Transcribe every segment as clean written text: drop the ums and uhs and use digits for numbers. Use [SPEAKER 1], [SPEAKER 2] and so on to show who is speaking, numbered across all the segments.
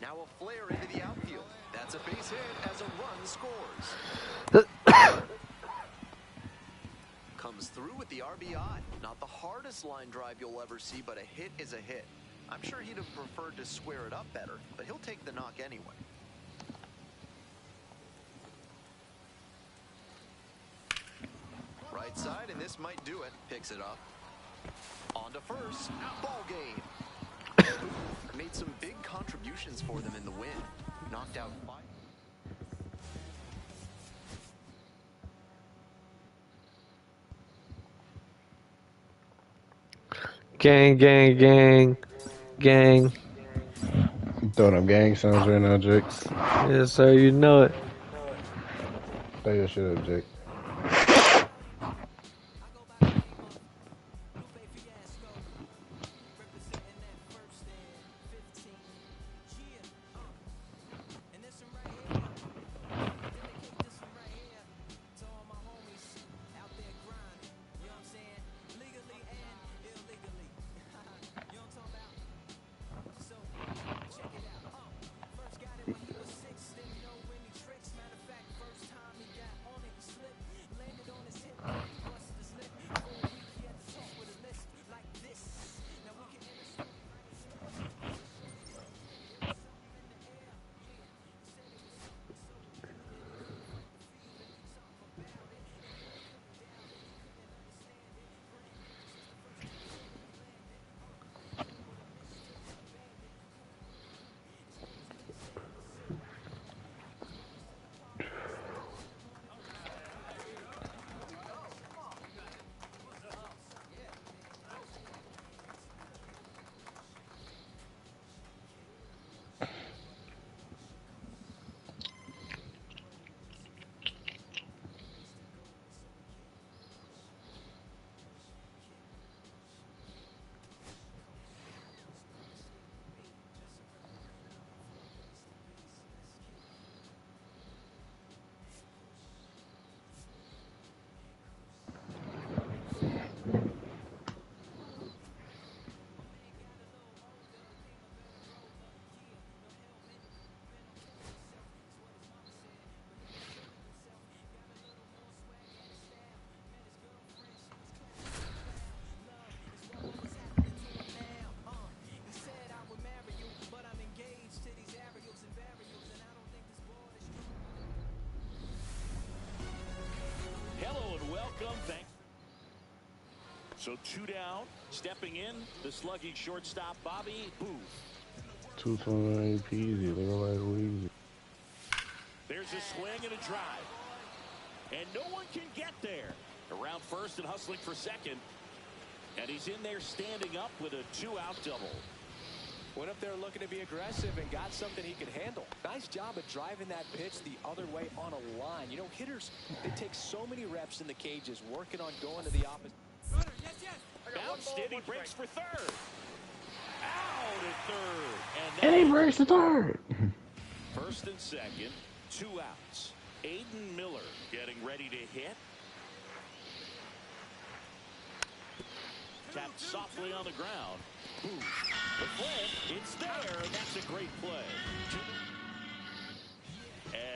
[SPEAKER 1] Now a flare into the outfield. That's a base hit as a run scores. Comes through with the RBI. Not the hardest line drive you'll ever see, but a hit is a hit. I'm sure he'd have preferred to square it up better, but he'll take the knock anyway. Right side, and this might do it. Picks it up. On to first. Ball game. Made some big contributions for them in the win. Knocked out 5.
[SPEAKER 2] Gang, gang, gang, gang.
[SPEAKER 3] You throwing up gang sounds right now, Jake.
[SPEAKER 2] Yes, sir, you know it.
[SPEAKER 3] Say your shit up, Jake.
[SPEAKER 4] So 2 down, stepping in, the slugging shortstop, Bobby Booth.
[SPEAKER 3] 229 peasy, looking like Weezy.
[SPEAKER 4] There's a swing and a drive. And no one can get there. Around first and hustling for second. And he's in there standing up with a 2-out double.
[SPEAKER 5] Went up there looking to be aggressive and got something he could handle. Nice job of driving that pitch the other way on a line. You know, hitters, they take so many reps in the cages working on going to the opposite.
[SPEAKER 4] Bounced it, he breaks for third. Out at third.
[SPEAKER 3] And he breaks the third.
[SPEAKER 4] First and second, 2 outs. Aiden Miller getting ready to hit. Tapped softly on the ground. The flip, it's there, and that's a great play.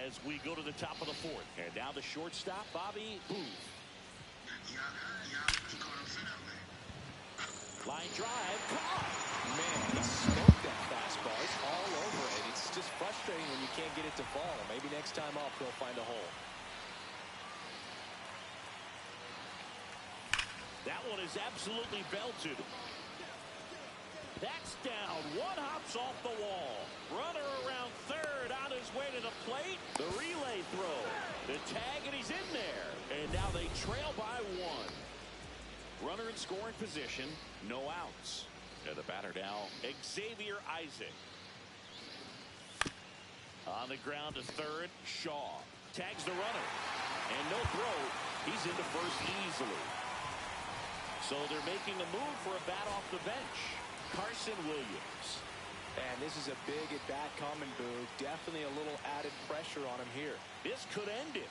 [SPEAKER 4] As we go to the top of the 4th. And now the shortstop, Bobby Booth. Line drive, caught.
[SPEAKER 5] Man, he smoked that fastball. It's all over it. It's just frustrating when you can't get it to fall. Maybe next time up, he'll find a hole.
[SPEAKER 4] That one is absolutely belted. That's down. One hops off the wall. Runner around third on his way to the plate. The relay throw. The tag, and he's in there. And now they trail by 1. Runner in scoring position. No outs. And the batter now, Xavier Isaac. On the ground to third, Shaw. Tags the runner. And no throw. He's into first easily. So they're making a move for a bat off the bench. Carson Williams.
[SPEAKER 5] And this is a big at-bat coming, Boo. Definitely a little added pressure on him here.
[SPEAKER 4] This could end it.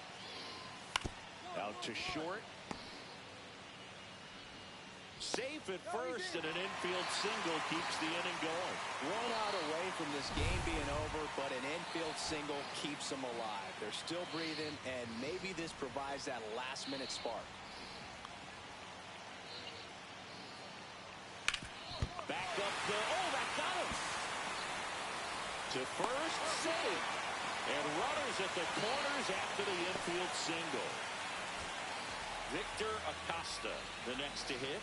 [SPEAKER 4] Out to short. safe at first, and an infield single keeps the inning going.
[SPEAKER 5] 1 out away from this game being over, but an infield single keeps them alive. They're still breathing, and maybe this provides that last-minute spark.
[SPEAKER 4] Back up the, that got him. To first, save. And runners at the corners after the infield single. Victor Acosta, the next to hit.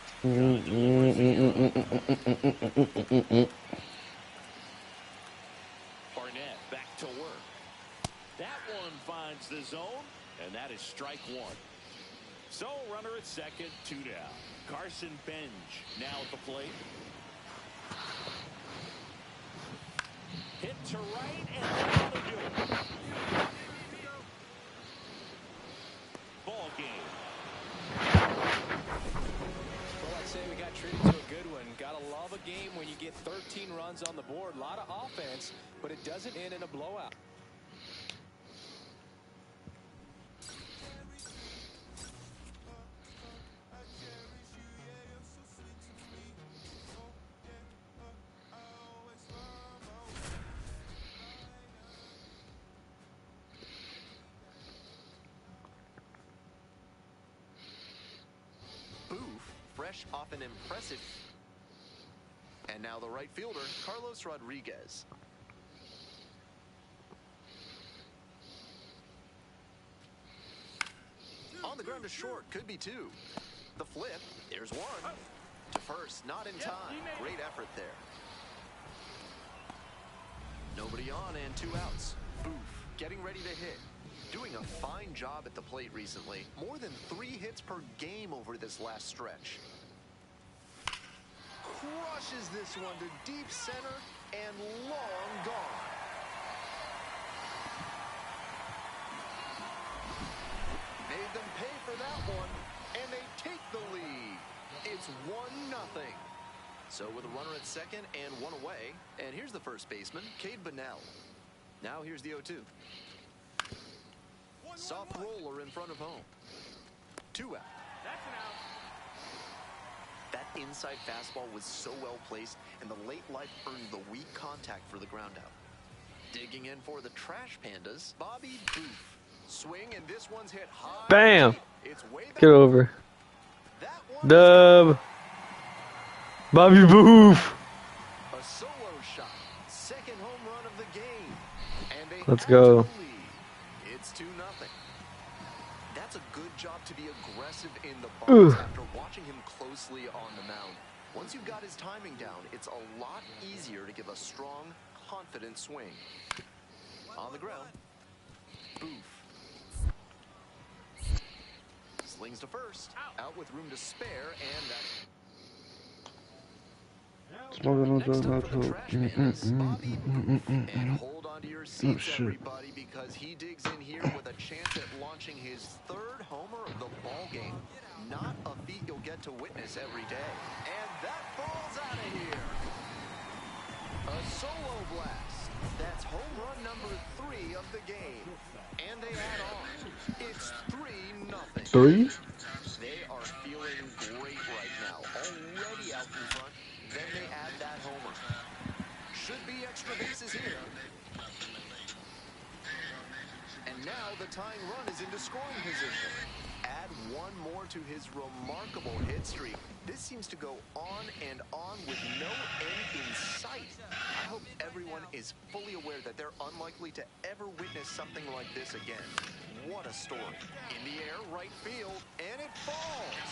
[SPEAKER 4] Barnett back to work. That one finds the zone, and that is strike one. So runner at second, 2 down. Carson Benj now at the plate. Hit to right, and that'll do it. Ball game.
[SPEAKER 5] Well, I'd say we got treated to a good one. Gotta love a game when you get 13 runs on the board. A lot of offense, but it doesn't end in a blowout.
[SPEAKER 1] Fresh off an impressive. And now the right fielder, Carlos Rodriguez. On the ground to short, could be 2. The flip, there's 1. To first, not in time. Great effort there. Nobody on and 2 outs. Boof, getting ready to hit. Doing a fine job at the plate recently. More than 3 hits per game over this last stretch. Crushes this one to deep center and long gone. Made them pay for that one, and they take the lead. It's 1-0. So with a runner at second and 1 away, and here's the first baseman, Cade Bunnell. Now here's the 0-2. Soft roller in front of home. 2 out.
[SPEAKER 6] That's an out.
[SPEAKER 1] That inside fastball was so well placed, and the late life earned the weak contact for the ground out. Digging in for the Trash Pandas, Bobby Boof. Swing, and this one's hit high.
[SPEAKER 2] Bam!
[SPEAKER 1] It's way back.
[SPEAKER 2] Get over.
[SPEAKER 1] That one
[SPEAKER 2] Dub. Bobby Boof.
[SPEAKER 1] a solo shot. Second home run of the game. And they
[SPEAKER 2] Let's
[SPEAKER 1] add
[SPEAKER 2] go.
[SPEAKER 1] to the lead. It's 2-0. That's a good job to be aggressive in the box after watching him closely on the mound. Once you've got his timing down, it's a lot easier to give a strong, confident swing. On the ground, Boof. Slings to first, out with room to spare, and next up for the Trash Pandas, Bobby Boof. And hold on to your seats, everybody, because he digs in here with a chance at launching his 3rd homer of the ball game. Not a feat you'll get to witness every day. And that falls out of here. A solo blast. That's home run number 3 of the game. And they add on. It's 3-0.
[SPEAKER 3] 3?
[SPEAKER 1] They are feeling great right now. Already out in front. Then they add that homer. Should be extra bases here. And now the tying run is into scoring position. Add 1 more to his remarkable hit streak. This seems to go on and on with no end in sight. I hope everyone is fully aware that they're unlikely to ever witness something like this again. What a story. In the air, right field, and it falls.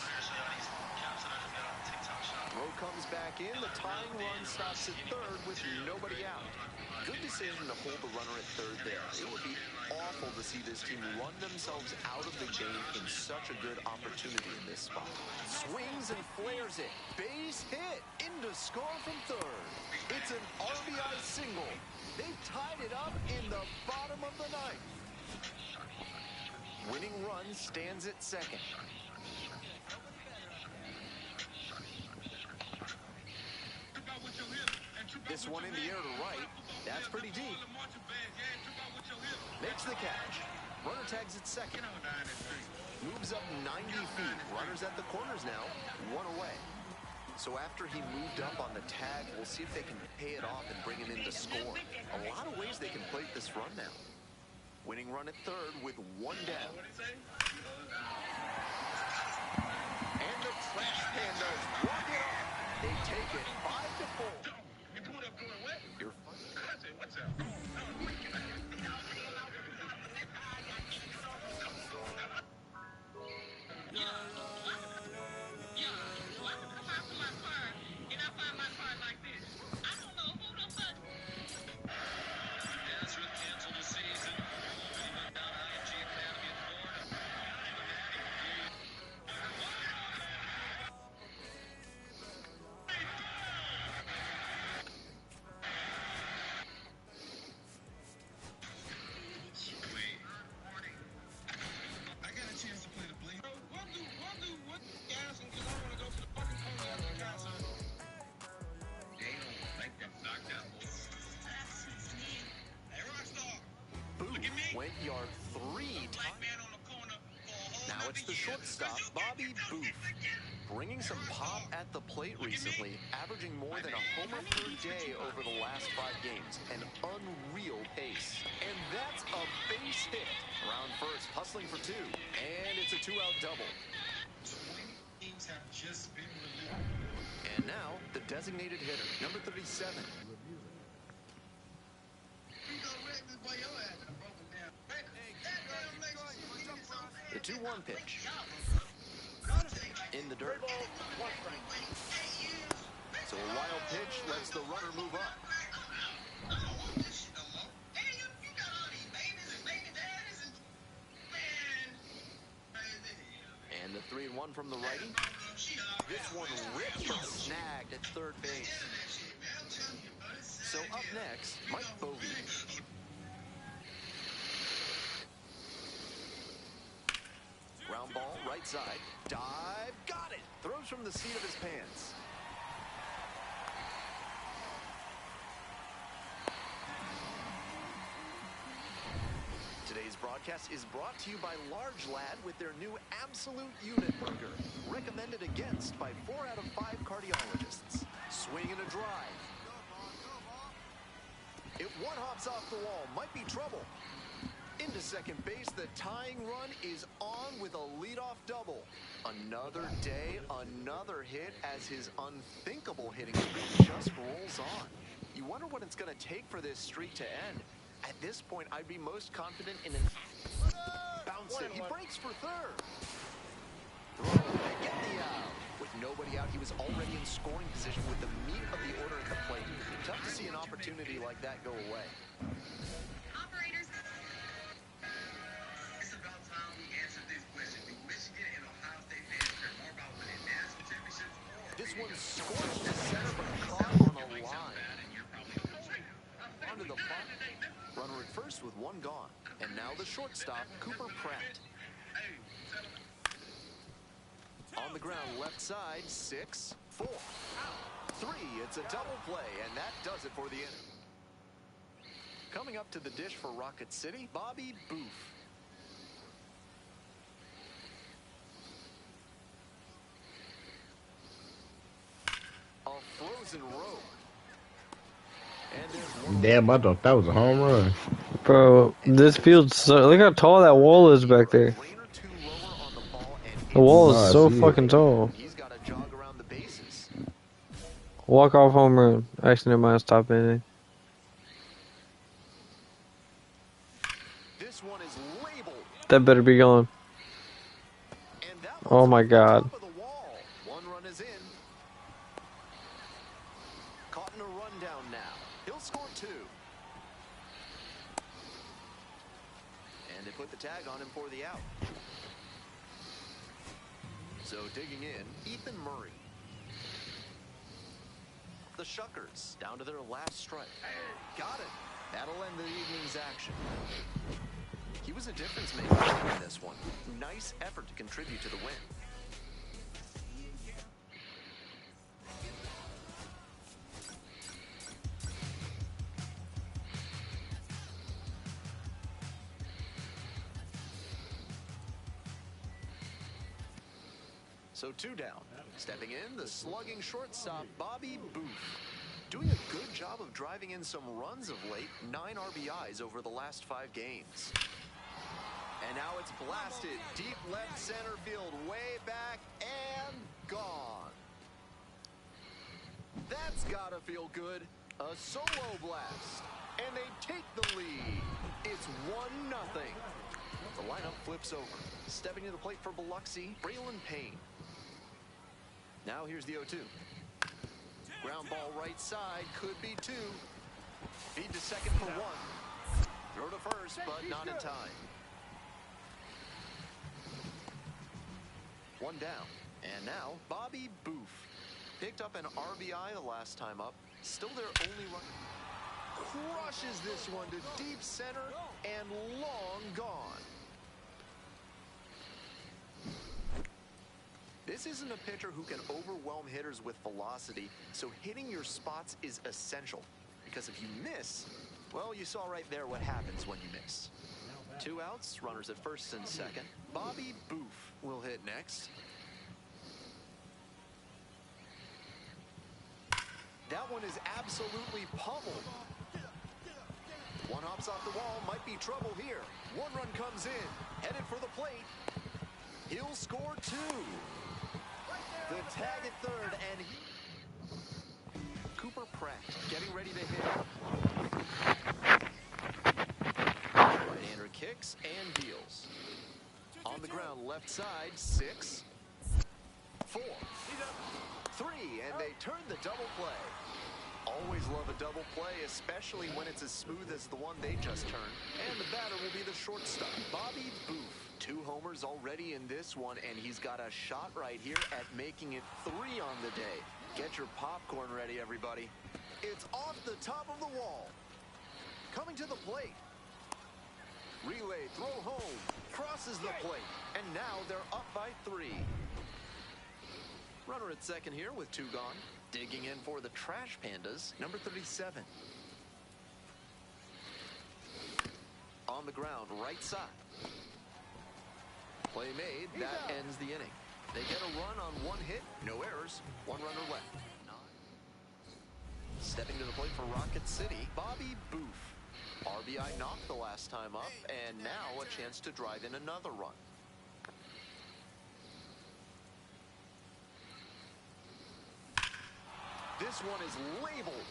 [SPEAKER 1] Throw comes back in. The tying run stops at 3rd with nobody out. Good decision to hold the runner at 3rd there. It would be awful to see this team run themselves out of the game in such a good opportunity in this spot. Swings and flares it. Base hit. Into score from 3rd. It's an RBI single. They've tied it up in the bottom of the 9th. Winning run stands at 2nd. This one in the air to right. That's pretty deep. Makes the catch. Runner tags at 2nd. Moves up 90 feet. Runners at the corners now. 1 away. So after he moved up on the tag, we'll see if they can pay it off and bring him in to score. A lot of ways they can plate this run now. Winning run at third with one down. And the Trash Pandas walk it off. They take it 5-4. You're fun. Went yard 3. Now it's the shortstop, Bobby Boof. Bringing some pop at the plate recently, averaging more than a homer per day over the last 5 games. An unreal pace. And that's a base hit. Around first, hustling for 2. And it's a 2-out double. And now, the designated hitter, number 37. The 2-1 pitch. In the dirt. So a wild pitch lets the runner move up. And the 3-1 from the righty. This one ripped but snagged at third base. So up next, Mike Bovee. Ground ball, right side. Dive, got it. Throws from the seat of his pants. Today's broadcast is brought to you by Large Lad with their new Absolute Unit Burger. Recommended against by 4 out of 5 cardiologists. Swing and a drive. It one-hops off the wall. Might be trouble. Into second base, the tying run is on with a leadoff double. Another day, another hit as his unthinkable hitting streak just rolls on. You wonder what it's going to take for this streak to end. At this point, I'd be most confident in an bounce hit. He breaks for third. Throw and get the out. With nobody out, he was already in scoring position with the meat of the order at the plate. Tough to see an opportunity like that go away. This one scorched the center, but caught on a line. Onto the punt. Runner at first with 1 gone. And now the shortstop, Cooper Pratt. On the ground, left side, 6, 4, 3. It's a double play, and that does it for the inning. Coming up to the dish for Rocket City, Bobby Boof. A frozen rope. And there's one.
[SPEAKER 3] Damn, I thought that was a home run.
[SPEAKER 2] Bro, this field's so... Look how tall that wall is back there. The wall is so fucking tall.
[SPEAKER 1] He's got to jog around the bases.
[SPEAKER 2] Walk-off home run. Actually, never mind. Stop anything.
[SPEAKER 1] This one is labeled.
[SPEAKER 2] That better be gone.
[SPEAKER 1] And that
[SPEAKER 2] Oh my God.
[SPEAKER 1] top of the wall. 1 run is in. Caught in a rundown now. He'll score 2. And they put the tag on him for the out. So digging in, Ethan Murray. The Shuckers down to their last strike. Got it. That'll end the evening's action. He was a difference maker in this one. Nice effort to contribute to the win. So 2 down. Stepping in, the slugging shortstop, Bobby Boof. Doing a good job of driving in some runs of late, 9 RBIs over the last 5 games. And now it's blasted deep left center field, way back and gone. That's gotta feel good. A solo blast. And they take the lead. It's 1-0. The lineup flips over. Stepping to the plate for Biloxi, Braylon Payne. Now here's the 0-2. Ground ball right side, could be 2. Feed to second for 1. Throw to first, but not in time. 1 down. And now, Bobby Boof. Picked up an RBI the last time up. Still their only run. Crushes this one to deep center and long gone. This isn't a pitcher who can overwhelm hitters with velocity, so hitting your spots is essential. Because if you miss, well, you saw right there what happens when you miss. 2 outs, runners at first and second. Bobby Boof will hit next. That one is absolutely pummeled. One hops off the wall, might be trouble here. 1 run comes in, headed for the plate. He'll score 2. The tag at third, and Cooper Pratt getting ready to hit. Right-hander kicks and deals. On the ground, left side, 6, 4, 3, and they turn the double play. Always love a double play, especially when it's as smooth as the one they just turned. And the batter will be the shortstop, Bobby Boof. 2 homers already in this one, and he's got a shot right here at making it 3 on the day. Get your popcorn ready, everybody. It's off the top of the wall. Coming to the plate. Relay, throw home, crosses the plate, and now they're up by 3. Runner at second here with 2 gone. Digging in for the Trash Pandas, number 37. On the ground, right side. Play made, that ends the inning. They get a run on 1 hit, no errors, 1 runner left. Stepping to the plate for Rocket City, Bobby Boof. RBI knocked the last time up, and now a chance to drive in another run. This one is labeled.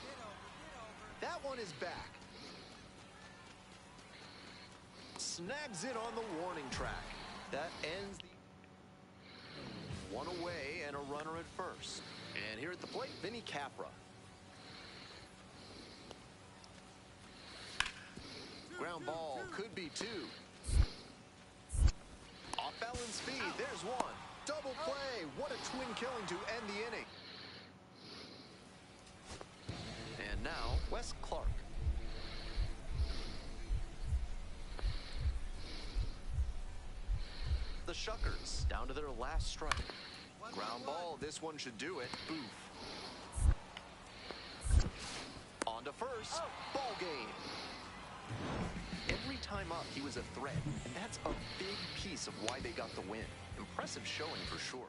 [SPEAKER 1] That one is back. Snags it on the warning track. That ends the 1 away and a runner at first. And here at the plate, Vinny Capra. Ground ball could be 2. Off balance speed, there's 1. Double play, what a twin killing to end the inning. And now, Wes Clark. The Shuckers down to their last strike. Ground ball, this one should do it. Boof. On to first, ball game. Every time up, he was a threat, and that's a big piece of why they got the win. Impressive showing for sure.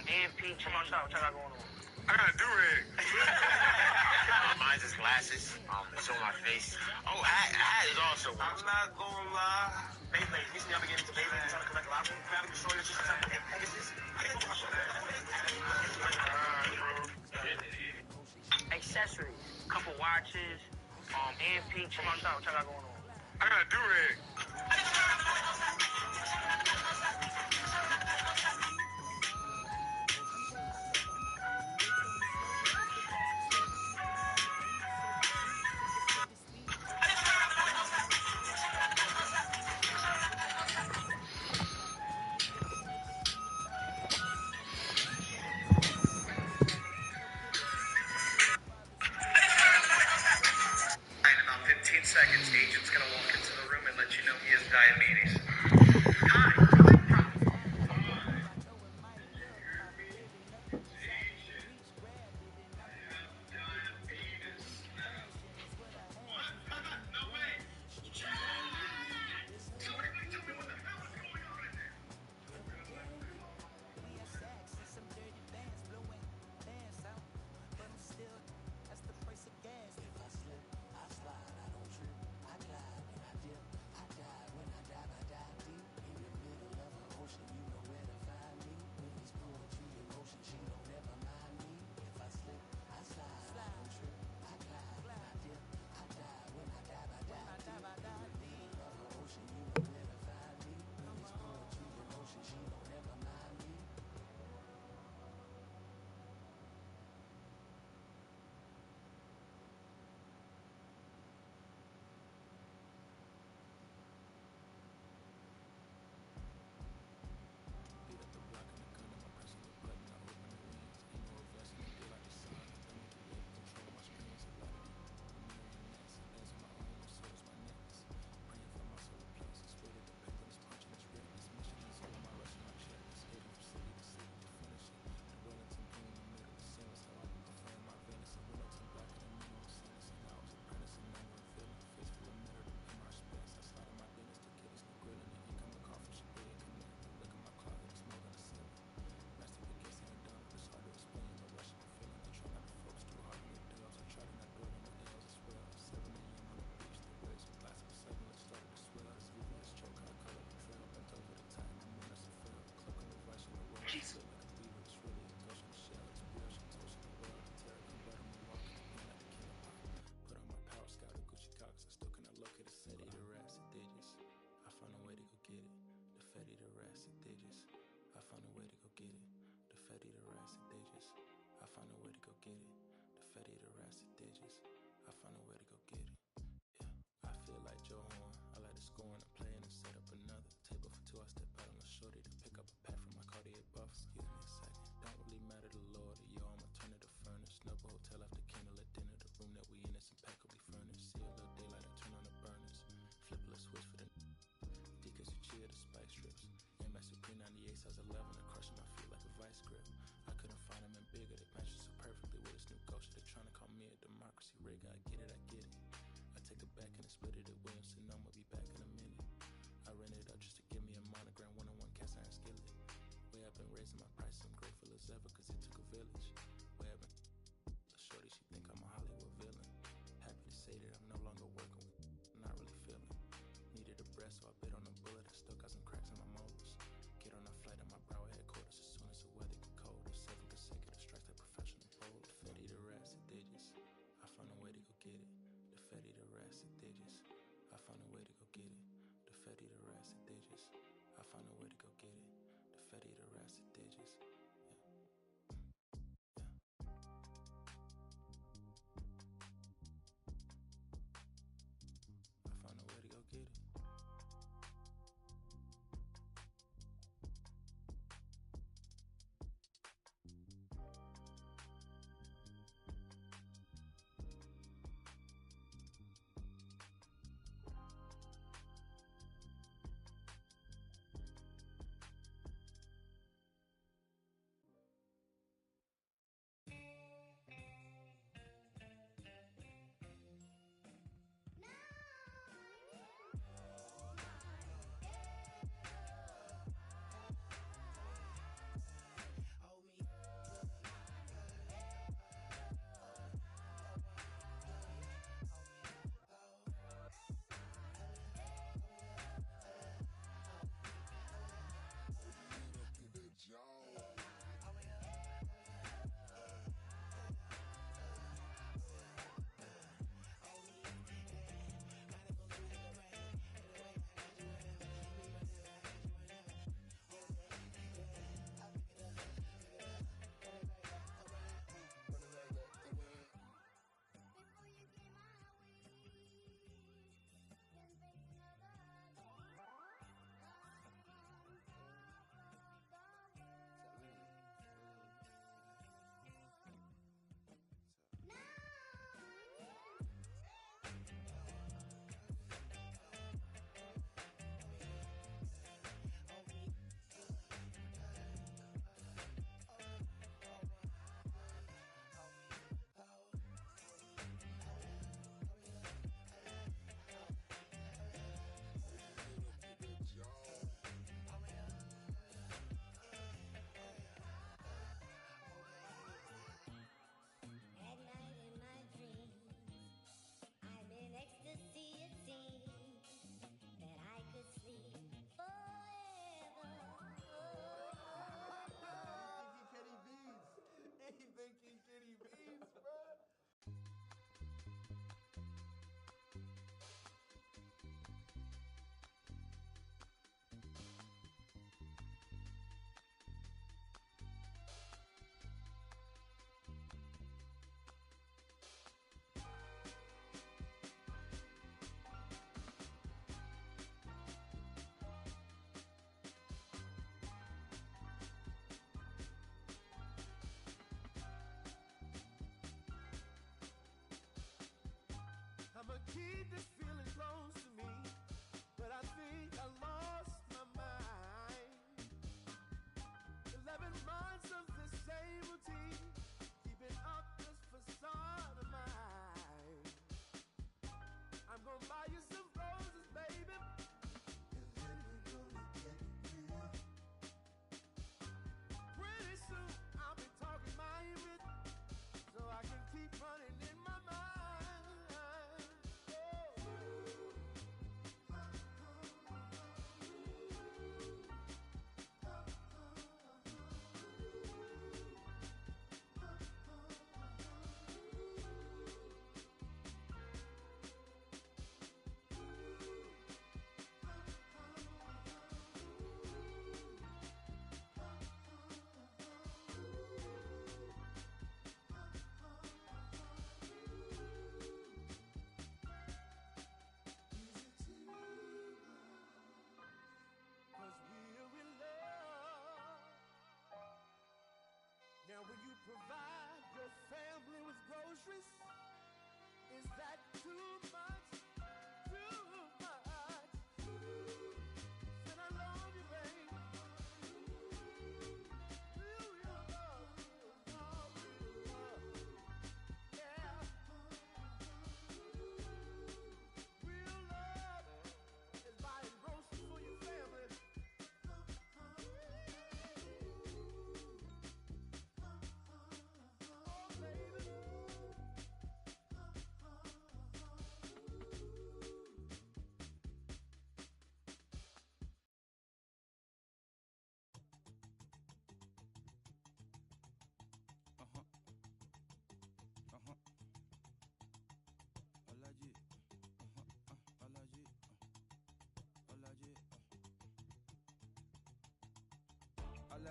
[SPEAKER 6] AMP, check my shot. What y'all got going on? I got a do-rag. Mine's just glasses. It's on my face. Oh, hat is also one. I'm not gonna lie. Beyblade. Recently, I've been getting into Beyblade and trying to collect a lot of gravity destroyers, just like Pegasus. Accessories. Couple watches. AMP, check my shot. What y'all got going on? I got a do-rag. In about 15 seconds, the agent's gonna walk into the room and let you know he has diabetes.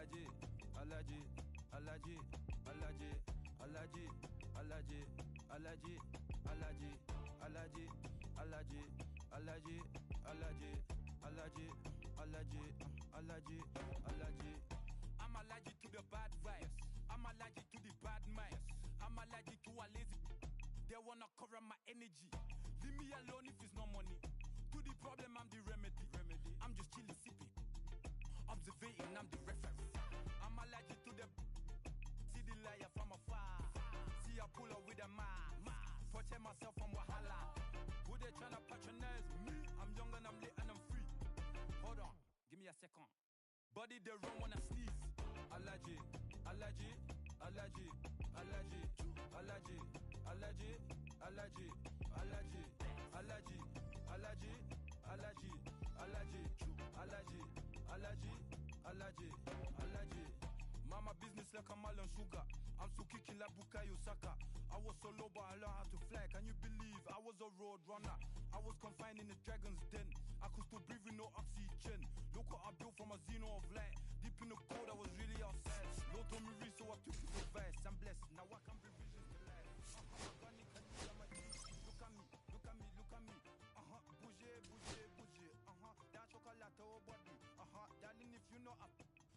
[SPEAKER 7] Alaji, Alaji, Alaji, Alaji, Alaji, Alaji, Alaji, Alaji, Alaji, Alaji, Alaji, Alaji, Alaji, Alaji, Alaji, Alaji. I'm allergic to the bad vibes. I'm allergic to the bad minds. I'm allergic to a lazy. They wanna cover my energy. Leave me alone if it's no money. To the problem, I'm the remedy. I'm just chilling, sipping. Observating, I'm the reference. I'm allergic to the. See the liar from afar. See I pull up with a mask. Protect myself from wahala. Who they tryna patronize me? I'm young and I'm lit and I'm free. Hold on, give me a second. Body they run when I sneeze. Allergy, allergy, allergy, allergy, allergy, allergy, allergy, allergy, allergy, allergy, allergy, allergy, allergy, allergy, allergy, allergy. Mama business like a melon sugar. I'm still kicking like Bukayo Saka. I was so low, but I learned how to fly. Can you believe I was a road runner? I was confined in the dragon's den. I could still breathe with no oxygen. Look what I built from a xeno of light. Deep in the cold, I was really outside. Lord told me read, so I took his advice. I'm blessed, now I can bring visions to life. Look at me, look at me, look at me. Bouger, bouger, bouger. That chocolate over body. Darling, if you know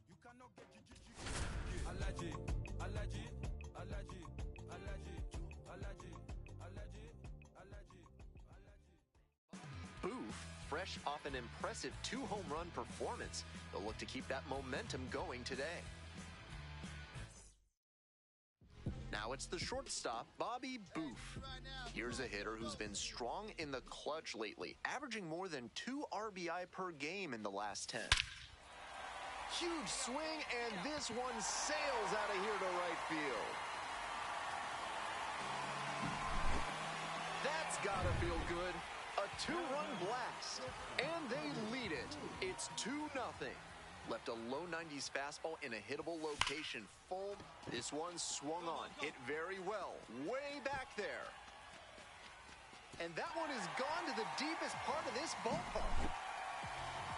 [SPEAKER 7] you cannot get GGG. Allergy, allergy, allergy, allergy, allergy, allergy, allergy, allergy.
[SPEAKER 1] Boof, fresh off an impressive 2-home run performance, they'll look to keep that momentum going today. Now it's the shortstop, Bobby Boof. Here's a hitter who's been strong in the clutch lately, averaging more than 2 RBI per game in the last 10. Huge swing, and this one sails out of here to right field. That's gotta feel good. A 2-run blast, and they lead it. It's 2-0. Left a low 90s fastball in a hittable location. Full. This one swung on, hit very well, way back there. And that one is gone to the deepest part of this ballpark.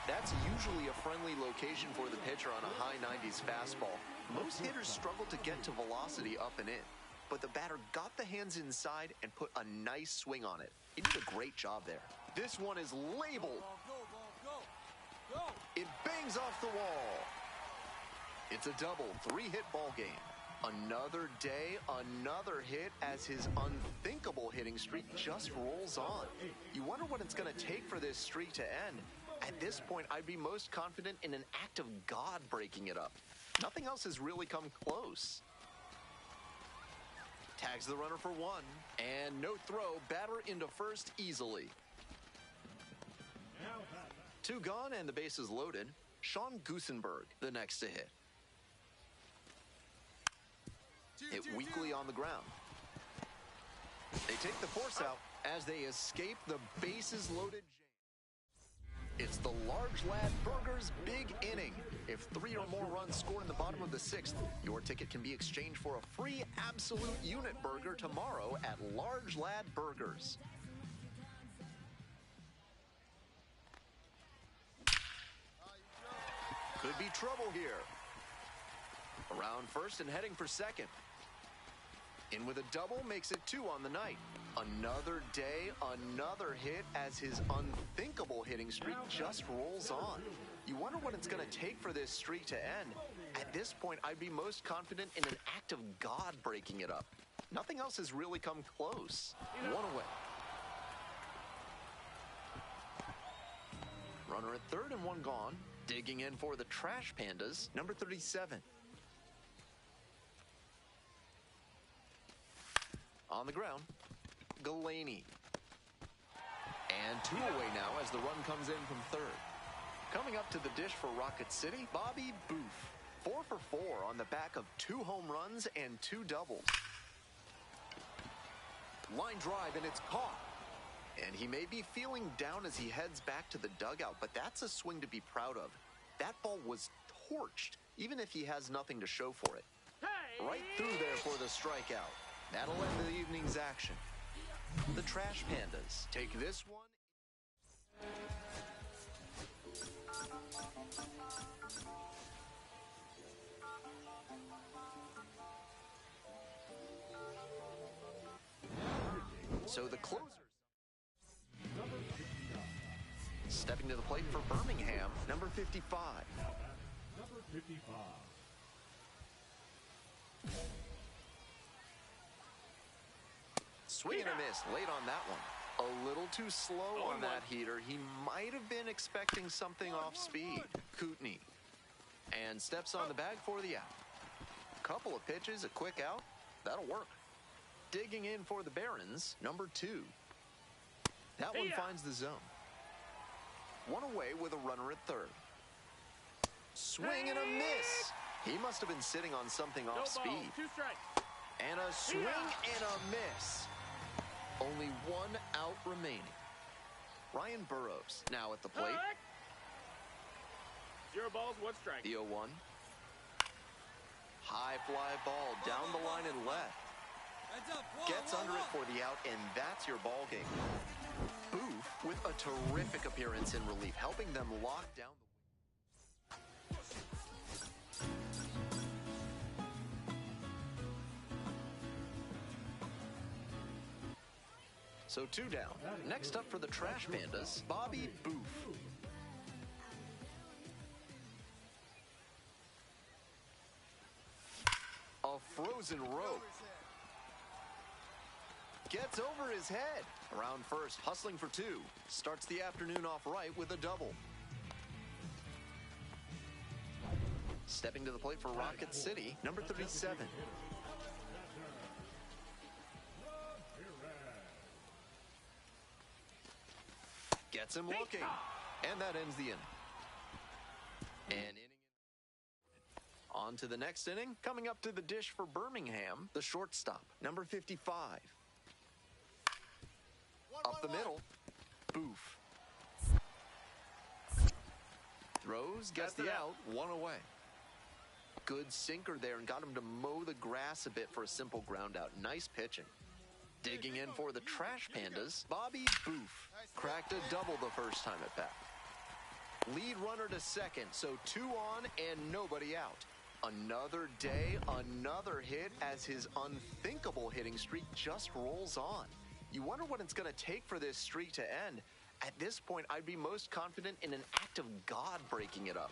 [SPEAKER 1] That's usually a friendly location for the pitcher on a high 90s fastball. Most hitters struggle to get to velocity up and in, but the batter got the hands inside and put a nice swing on it. He did a great job there. This one is labeled. It bangs off the wall. It's a double, 3-hit ball game. Another day, another hit as his unthinkable hitting streak just rolls on. You wonder what it's going to take for this streak to end. At this point, I'd be most confident in an act of God breaking it up. Nothing else has really come close. Tags the runner for 1, and no throw, batter into first easily. 2 gone, and the bases loaded. Sean Gusenberg, the next to hit. Hit weakly on the ground. They take the force out as they escape the bases loaded jam. It's the Large Lad Burgers big inning. If 3 or more runs scored in the bottom of the 6th, your ticket can be exchanged for a free absolute unit burger tomorrow at Large Lad Burgers. Could be trouble here. Around first and heading for second. In with a double makes it 2 on the night. Another day, another hit as his unthinkable hitting streak just rolls on. You wonder what it's going to take for this streak to end. At this point, I'd be most confident in an act of God breaking it up. Nothing else has really come close. 1 away. Runner at third and 1 gone. Digging in for the Trash Pandas, number 37. On the ground, Galaney. And 2 away now as the run comes in from third. Coming up to the dish for Rocket City, Bobby Boof. 4 for 4 on the back of 2 home runs and 2 doubles. Line drive, and it's caught. And he may be feeling down as he heads back to the dugout, but that's a swing to be proud of. That ball was torched, even if he has nothing to show for it. Right through there for the strikeout. That'll end the evening's action. The Trash Pandas take this one. So the closers. Stepping to the plate for Birmingham, number 55.
[SPEAKER 8] Number 55.
[SPEAKER 1] Swing and a miss late on that one. A little too slow on that heater. He might have been expecting something off speed. Kootenai. And steps on the bag for the out. Couple of pitches, a quick out. That'll work. Digging in for the Barons, number 2. That one finds the zone. One away with a runner at third. Swing and a miss. He must have been sitting on something off speed.
[SPEAKER 4] 2 strikes.
[SPEAKER 1] And a swing and a miss. Only one out remaining. Ryan Burroughs now at the plate.
[SPEAKER 4] 0 balls, 1 strike.
[SPEAKER 1] The 0-1. High fly ball down the line and left. Gets under it for the out, and that's your ball game. Booth with a terrific appearance in relief, helping them lock down the... So 2 down. Next up for the Trash Pandas, Bobby Booth. A frozen rope. Gets over his head. Around first, hustling for 2. Starts the afternoon off right with a double. Stepping to the plate for Rocket City, number 37. Gets him looking. And that ends the inning. On to the next inning. Coming up to the dish for Birmingham, the shortstop, number 55. Up the middle, Boof. Throws, gets the out, 1 away. Good sinker there and got him to mow the grass a bit for a simple ground out. Nice pitching. Digging in for the Trash Pandas, Bobby Boof. Cracked a double the first time at bat. Lead runner to second, so 2 on and nobody out. Another day, another hit as his unthinkable hitting streak just rolls on. You wonder what it's going to take for this streak to end. At this point, I'd be most confident in an act of God breaking it up.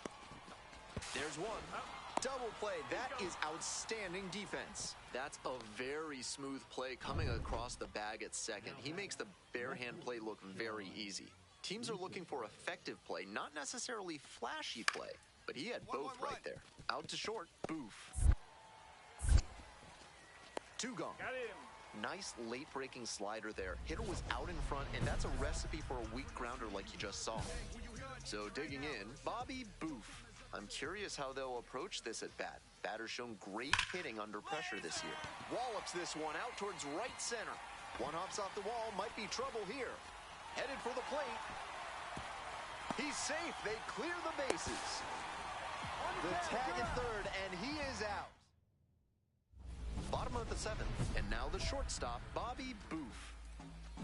[SPEAKER 1] There's one. Double play. That is outstanding defense. That's a very smooth play coming across the bag at second. He makes the bare hand play look very easy. Teams are looking for effective play, not necessarily flashy play, but he had both right there. Out to short, Boof. 2 gone.
[SPEAKER 4] Got him.
[SPEAKER 1] Nice late-breaking slider there. Hitter was out in front, and that's a recipe for a weak grounder like you just saw. So digging in, Bobby Boof. I'm curious how they'll approach this at bat. Batter's shown great hitting under pressure this year. Wallops this one out towards right center. One hops off the wall, might be trouble here. Headed for the plate. He's safe. They clear the bases. The tag at third, and he is out. Bottom of the 7th, and now the shortstop, Bobby Boof.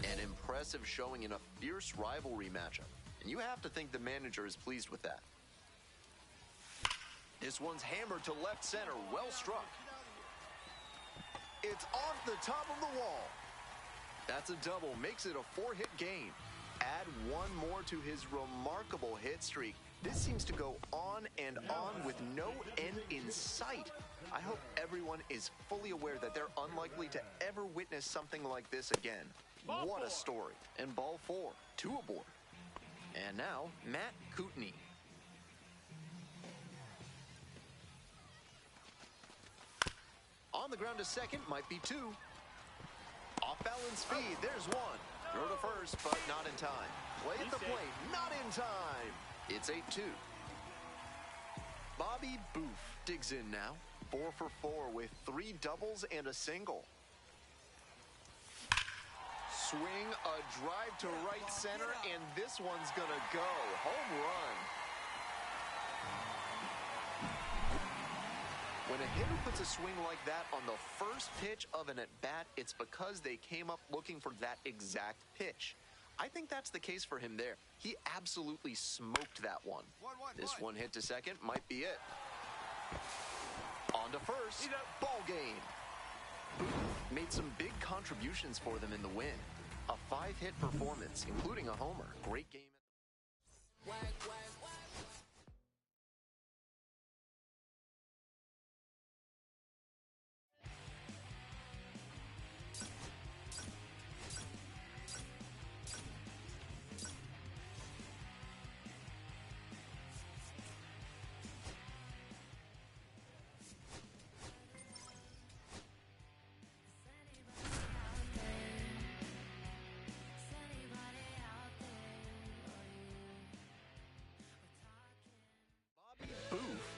[SPEAKER 1] An impressive showing in a fierce rivalry matchup, and you have to think the manager is pleased with that. This one's hammered to left center, well struck. It's off the top of the wall. That's a double, makes it a 4-hit game. Add 1 more to his remarkable hit streak. This seems to go on and on with no end in sight. I hope everyone is fully aware that they're unlikely to ever witness something like this again. What a story. And ball 4, 2 aboard. And now, Matt Kootenai. On the ground to second, might be 2. Off balance speed, there's 1. Throw to first, but not in time. Play at the plate, not in time. It's 8-2. Bobby Boof digs in now. 4 for 4 with 3 doubles and a single. Swing, a drive to right center, and this one's gonna go. Home run. When a hitter puts a swing like that on the first pitch of an at-bat, it's because they came up looking for that exact pitch. I think that's the case for him there. He absolutely smoked that one. This one hit to second might be it. On to first, ball game. Booth made some big contributions for them in the win. hit performance, including a homer. Great game.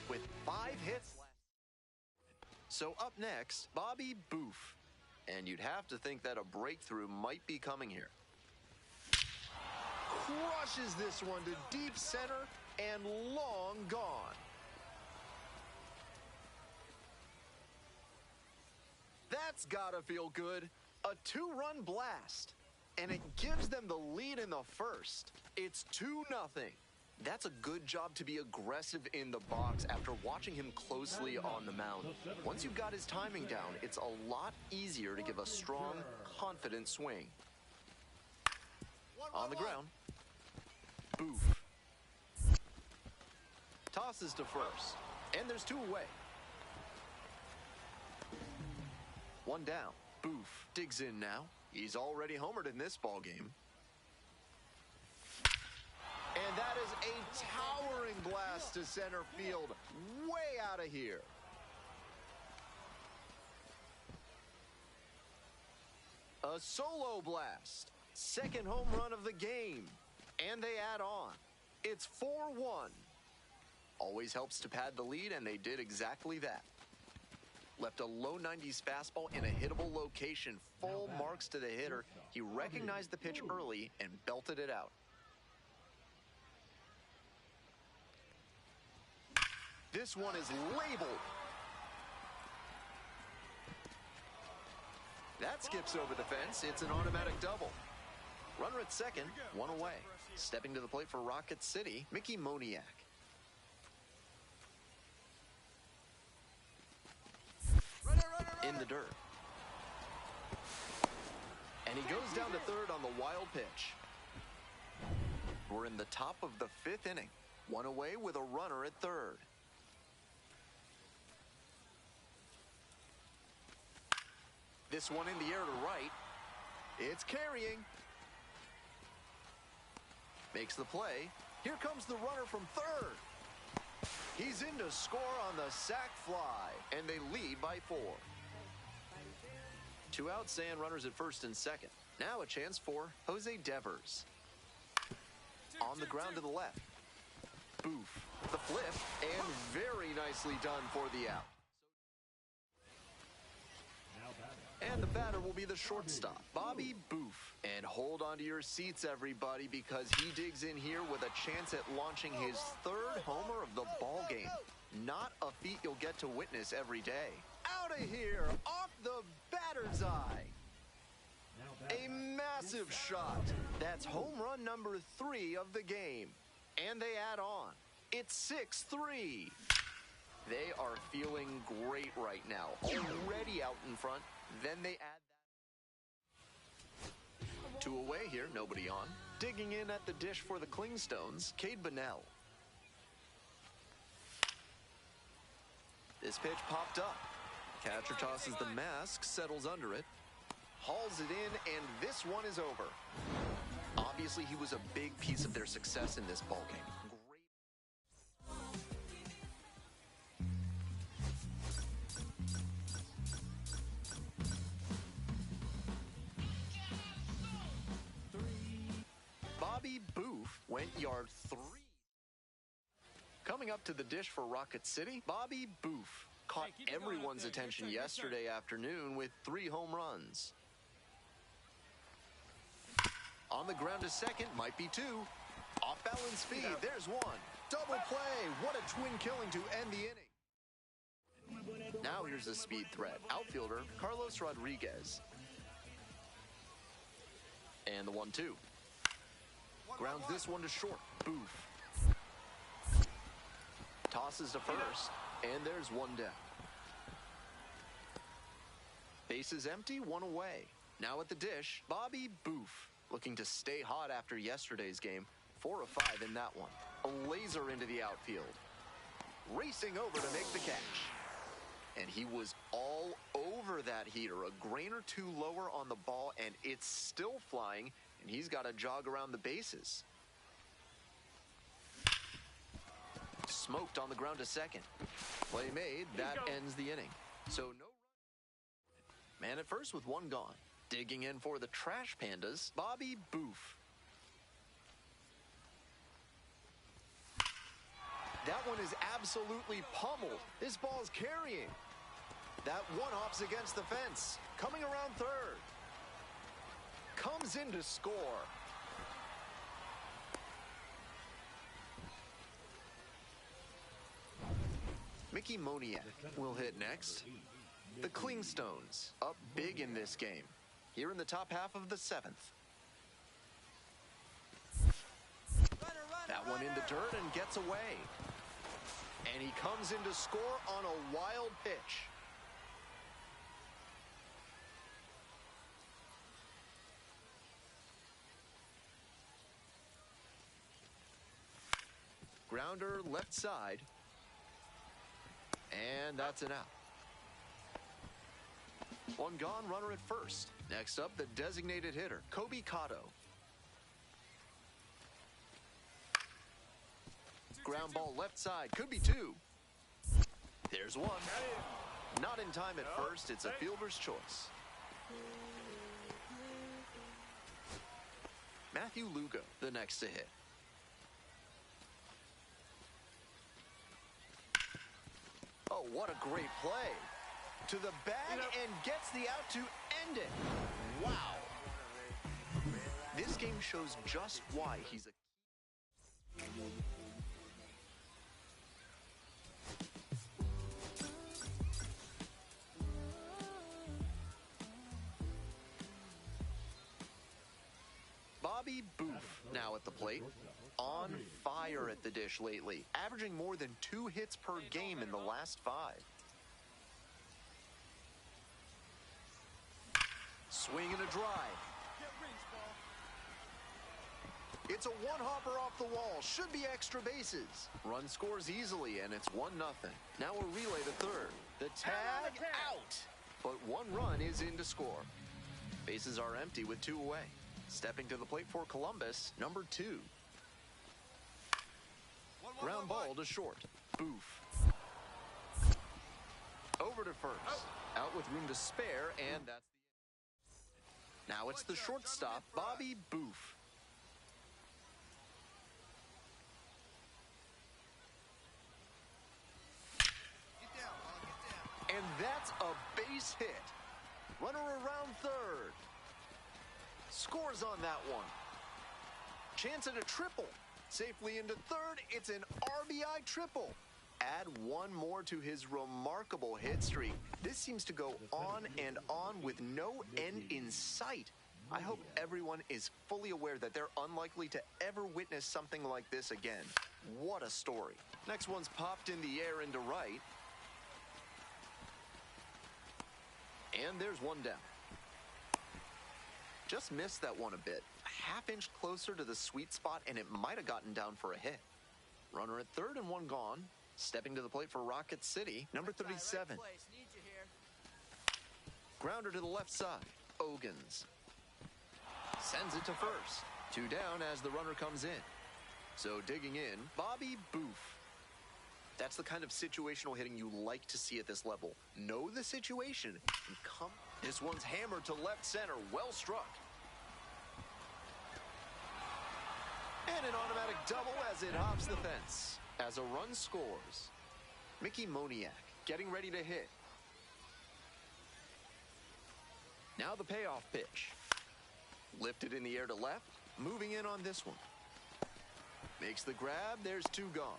[SPEAKER 1] With 5 hits. So up next, Bobby Boof. And you'd have to think that a breakthrough might be coming here. Crushes this one to deep center and long gone. That's gotta feel good. A 2-run blast. And it gives them the lead in the first. It's 2-0. That's a good job to be aggressive in the box after watching him closely on the mound. Once you've got his timing down, it's a lot easier to give a strong, confident swing. On the ground, Boof. Tosses to first, and there's 2 away. 1 down. Boof digs in now. He's already homered in this ballgame. And that is a towering blast to center field, way out of here. A solo blast, 2nd home run of the game, and they add on. It's 4-1. Always helps to pad the lead, and they did exactly that. Left a low 90s fastball in a hittable location, full marks to the hitter. He recognized the pitch early and belted it out. This one is labeled. That skips over the fence. It's an automatic double. Runner at second, 1 away. Stepping to the plate for Rocket City, Mickey Moniak. In the dirt. And he goes down to third on the wild pitch. We're in the top of the 5th inning. 1 away with a runner at third. This one in the air to right. It's carrying. Makes the play. Here comes the runner from third. He's in to score on the sac fly, and they lead by 4. 2 outs and runners at first and second. Now a chance for Jose Devers. On the ground to the left. Boof. The flip, and very nicely done for the out. And the batter will be the shortstop, Bobby Boof. And hold on to your seats, everybody, because he digs in here with a chance at launching his 3rd homer of the ball game. Not a feat you'll get to witness every day. Out of here, off the batter's eye. A massive shot. That's home run number 3 of the game. And they add on. It's 6-3. They are feeling great right now. Already out in front. Then they add that. 2 away here, nobody on. Digging in at the dish for the Clingstones, Cade Bunnell. This pitch popped up. Catcher tosses the mask, settles under it. Hauls it in, and this one is over. Obviously, he was a big piece of their success in this ballgame. Bobby Boof went yard 3. Coming up to the dish for Rocket City, Bobby Boof caught everyone's attention yesterday afternoon with 3 home runs. On the ground to second, might be 2. Off balance speed, there's 1. Double play, what a twin killing to end the inning. Now here's the speed threat. Outfielder, Carlos Rodriguez. And the 1-2. Grounds this one to short. Boof. Tosses to first, and there's 1 down. Base is empty, 1 away. Now at the dish, Bobby Boof. looking to stay hot after yesterday's game. 4 of 5 in that one. A laser into the outfield. Racing over to make the catch. And he was all over that heater. A grain or two lower on the ball, and it's still flying, and he's got to jog around the bases. Smoked on the ground to second. Play made. That ends the inning. So no run. Man at first with one gone. Digging in for the Trash Pandas, Bobby Boof. That one is absolutely pummeled. This ball's carrying. That one hops against the fence. Coming around third. Comes in to score. Mickey Moniak will hit next. The Klingstones up big in this game. Here in the top half of the 7th. That one in the dirt and gets away. And he comes in to score on a wild pitch. Grounder left side. And that's an out. One gone, runner at first. Next up, the designated hitter, Kobe Cotto. Ground ball left side, could be 2. There's 1. Not in time at first, it's a fielder's choice. Matthew Lugo, the next to hit. Oh, what a great play. To the bag and gets the out to end it. Wow. This game shows just why he's a... Bobby Boof now at the plate. On fire at the dish lately, averaging more than 2 hits per game in the last 5. Swing and a drive. It's a one-hopper off the wall. Should be extra bases. Run scores easily, and it's 1-0. Now a relay to third. The tag out. But 1 run is in to score. Bases are empty with 2 away. Stepping to the plate for Columbus, number 2. Ground ball to short. Boof. Over to first. Out with room to spare, and that's the end. Now it's the shortstop, Bobby Boof. And that's a base hit. Runner around third. Scores on that one. Chance at a triple. Safely into third. It's an RBI triple. Add 1 more to his remarkable hit streak. This seems to go on and on with no end in sight. I hope everyone is fully aware that they're unlikely to ever witness something like this again. What a story. Next one's popped in the air into right. And there's 1 down. Just missed that one a bit. A half-inch closer to the sweet spot, and it might have gotten down for a hit. Runner at third and 1 gone. Stepping to the plate for Rocket City, number 37. Grounder to the left side. Ogans. Sends it to first. 2 down as the runner comes in. So digging in, Bobby Boof. That's the kind of situational hitting you like to see at this level. Know the situation and come. This one's hammered to left center. Well struck. And an automatic double as it hops the fence. As a run scores. Mickey Moniak getting ready to hit. Now the payoff pitch. Lifted in the air to left. Moving in on this one. Makes the grab. There's 2 gone.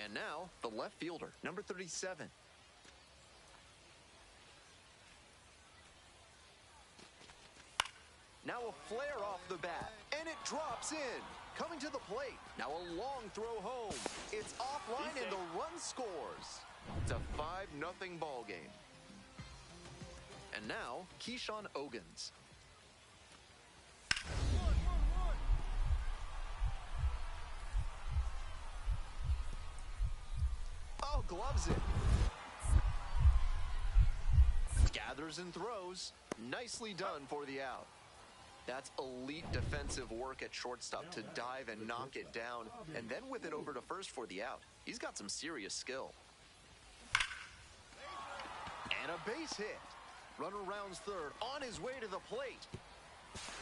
[SPEAKER 1] And now, the left fielder, number 37. Now a flare off the bat, and it drops in. Coming to the plate. Now a long throw home. It's offline, and the run scores. It's a 5-0 ball game. And now, Keyshawn Ogans. Oh, gloves it. Gathers and throws. Nicely done for the out. That's elite defensive work at shortstop to dive and knock it down, and then whip it over to first for the out. He's got some serious skill. And a base hit. Runner rounds third, on his way to the plate.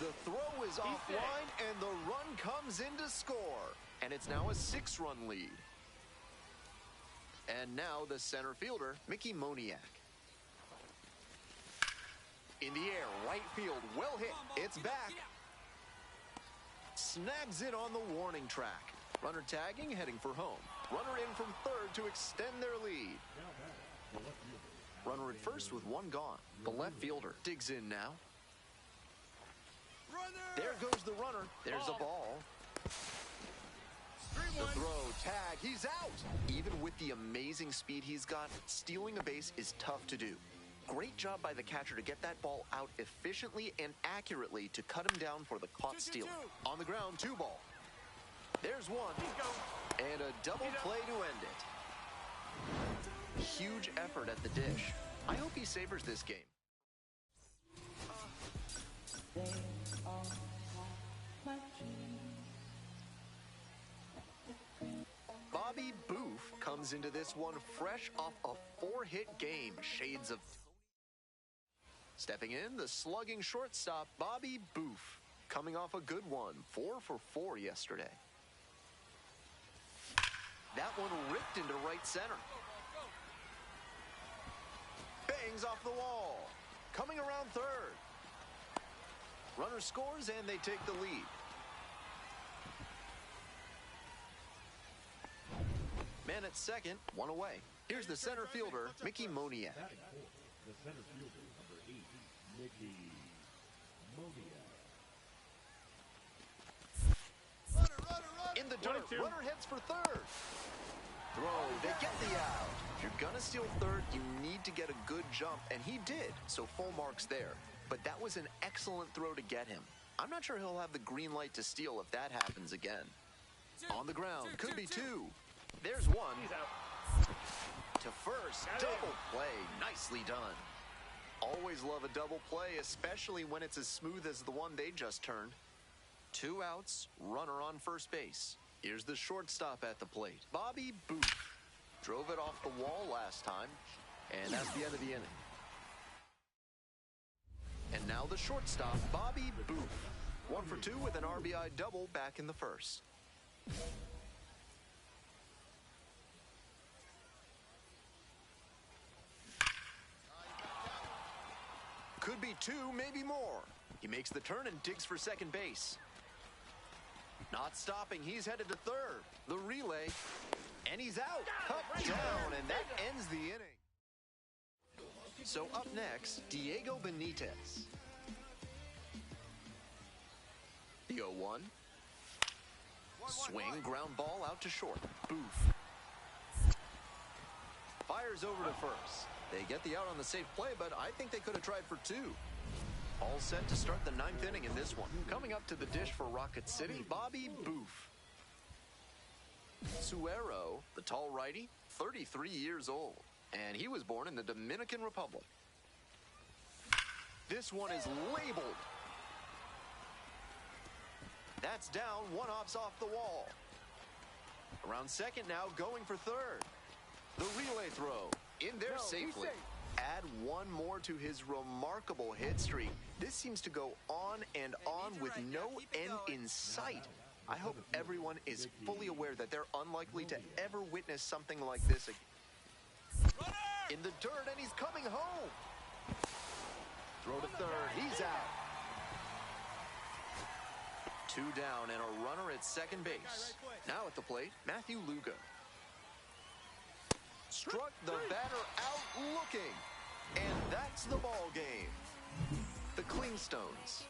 [SPEAKER 1] The throw is offline, and the run comes in to score. And it's now a 6-run lead. And now the center fielder, Mickey Moniak. In the air, right field, well hit. It's back. Snags it on the warning track. Runner tagging, heading for home. Runner in from third to extend their lead. Runner at first with one gone. The left fielder digs in now. There goes the runner. There's a ball. The throw, tag, he's out. Even with the amazing speed he's got, stealing a base is tough to do. Great job by the catcher to get that ball out efficiently and accurately to cut him down for the caught steal. On the ground, 2 ball. There's one. And a double play to end it. Huge effort at the dish. I hope he savors this game. Bobby Boof comes into this one fresh off a 4-hit game. Shades of... Stepping in, the slugging shortstop, Bobby Boof. Coming off a good one, 4 for 4 yesterday. That one ripped into right center. Bangs off the wall. Coming around third. Runner scores and they take the lead. Man at second, 1 away. Here's the center fielder, Mickey Moniak.
[SPEAKER 8] The center fielder, number 8, Mlb The Show.
[SPEAKER 1] In the dirt, runner heads for third. Throw, they get the out. If you're gonna steal third, you need to get a good jump, and he did, so full marks there. But that was an excellent throw to get him. I'm not sure he'll have the green light to steal if that happens again. On the ground, could be 2. There's 1. To first, double play, nicely done. Always love a double play, especially when it's as smooth as the one they just turned. 2 outs, runner on first base. Here's the shortstop at the plate, Bobby Boof. Drove it off the wall last time, and that's the end of the inning. And now the shortstop, Bobby Boof. 1 for 2 with an RBI double back in the first. Could be 2, maybe more. He makes the turn and digs for second base. Not stopping, he's headed to third. The relay, and he's out. Cut down, and that ends the inning. So up next, Diego Benitez. The 0-1. Swing, ground ball out to short. Boof. Fires over to first. They get the out on the safe play, but I think they could have tried for 2. All set to start the 9th inning in this one. Coming up to the dish for Rocket City, Bobby Boof. Suero, the tall righty, 33 years old, and he was born in the Dominican Republic. This one is labeled. That's down, 1 hops off the wall. Around second now, going for third. The relay throw, in there safely. Add 1 more to his remarkable hit streak. This seems to go on and on with no end in sight. I hope everyone is fully aware that they're unlikely to ever witness something like this again. In the dirt, and he's coming home. Throw to third, he's out. 2 down and a runner at second base. Now at the plate, Matthew Lugo. Struck the batter out looking. And that's the ball game. The Clingstones